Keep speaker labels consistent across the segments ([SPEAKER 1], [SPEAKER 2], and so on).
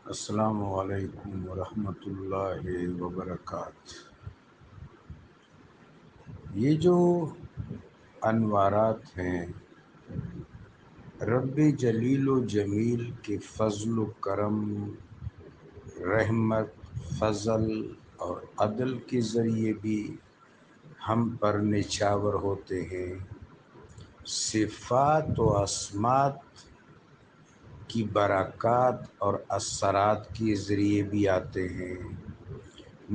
[SPEAKER 1] السلام علیکم ورحمۃ اللہ وبرکاتہ۔ یہ جو انوارات ہیں رب جلیل و جمیل کے فضل و کرم، رحمت، فضل اور عدل کے ذریعے بھی ہم پر نچھاور ہوتے ہیں، صفات و اسمات کی برکات اور اثرات کے ذریعے بھی آتے ہیں۔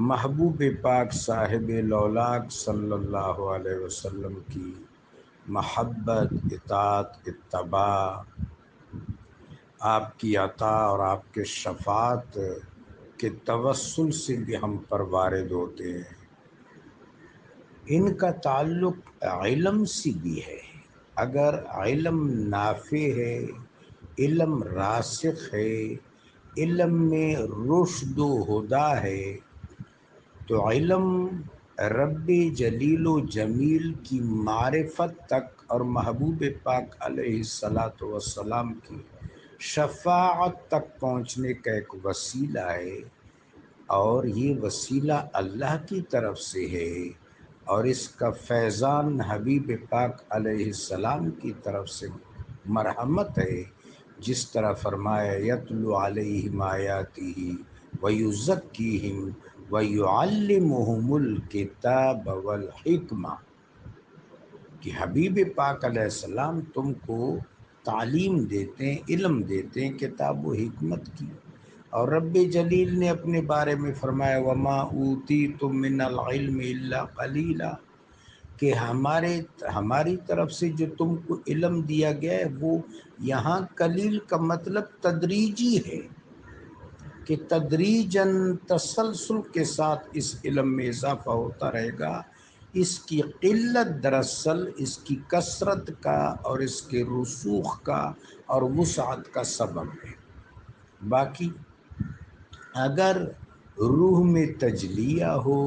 [SPEAKER 1] محبوب پاک صاحب لولاک صلی اللہ علیہ وسلم کی محبت، اطاعت، اتباع، آپ کی عطا اور آپ کے شفاعت کے توسل سے بھی ہم پر وارد ہوتے ہیں۔ ان کا تعلق علم سے بھی ہے۔ اگر علم نافع ہے، علم راسخ ہے، علم میں رشد و ہدا ہے، تو علم رب جلیل و جمیل کی معرفت تک اور محبوب پاک علیہ الصلاۃ والسلام کی شفاعت تک پہنچنے کا ایک وسیلہ ہے، اور یہ وسیلہ اللہ کی طرف سے ہے، اور اس کا فیضان حبیب پاک علیہ السلام کی طرف سے مرحمت ہے، جس طرح فرمایا یتلو علیہم آیاتہ ویزکیہم ویعلمہم الکتاب والحکمہ، کہ حبیب پاک علیہ السلام تم کو تعلیم دیتے ہیں، علم دیتے ہیں کتاب و حکمت کی۔ اور رب جلیل نے اپنے بارے میں فرمایا وما اوتیتم من العلم الا قلیلا، کہ ہماری طرف سے جو تم کو علم دیا گیا ہے وہ یہاں قلیل کا مطلب تدریجی ہے، کہ تدریجاً تسلسل کے ساتھ اس علم میں اضافہ ہوتا رہے گا۔ اس کی قلت دراصل اس کی کثرت کا اور اس کے رسوخ کا اور وسعت کا سبب ہے۔ باقی اگر روح میں تجلیہ ہو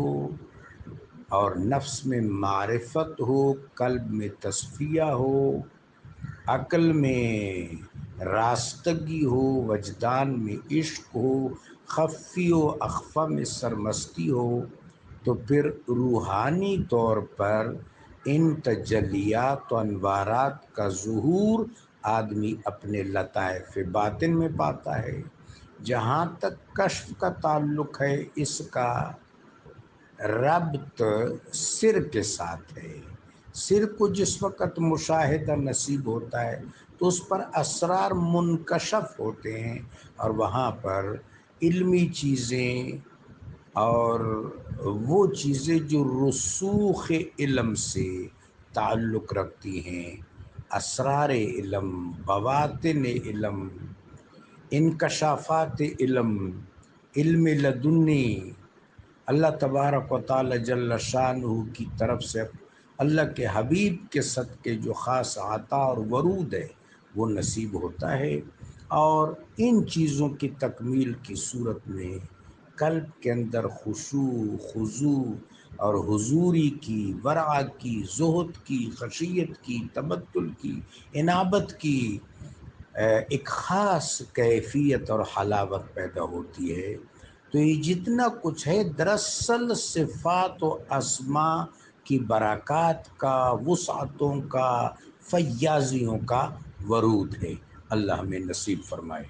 [SPEAKER 1] اور نفس میں معرفت ہو، قلب میں تصفیہ ہو، عقل میں راستگی ہو، وجدان میں عشق ہو، خفی و اخفا میں سرمستی ہو، تو پھر روحانی طور پر ان تجلیات و انوارات کا ظہور آدمی اپنے لطائف باطن میں پاتا ہے۔ جہاں تک کشف کا تعلق ہے، اس کا ربط سر کے ساتھ ہے۔ سر کو جس وقت مشاہدہ نصیب ہوتا ہے تو اس پر اسرار منکشف ہوتے ہیں، اور وہاں پر علمی چیزیں اور وہ چیزیں جو رسوخ علم سے تعلق رکھتی ہیں، اسرار علم، بواطن علم، انکشافات علم، علم لدنی، اللہ تبارک و تعالی جل شانہ کی طرف سے اللہ کے حبیب کے صدقے جو خاص عطا اور ورود ہے وہ نصیب ہوتا ہے۔ اور ان چیزوں کی تکمیل کی صورت میں قلب کے اندر خشوع، خضوع اور حضوری کی، ورع کی، زہد کی، خشیت کی، تبتل کی، انابت کی ایک خاص کیفیت اور حلاوت پیدا ہوتی ہے۔ تو یہ جتنا کچھ ہے دراصل صفات و اسماء کی برکات کا، وسعتوں کا، فیاضیوں کا ورود ہے۔ اللہ ہمیں نصیب فرمائے۔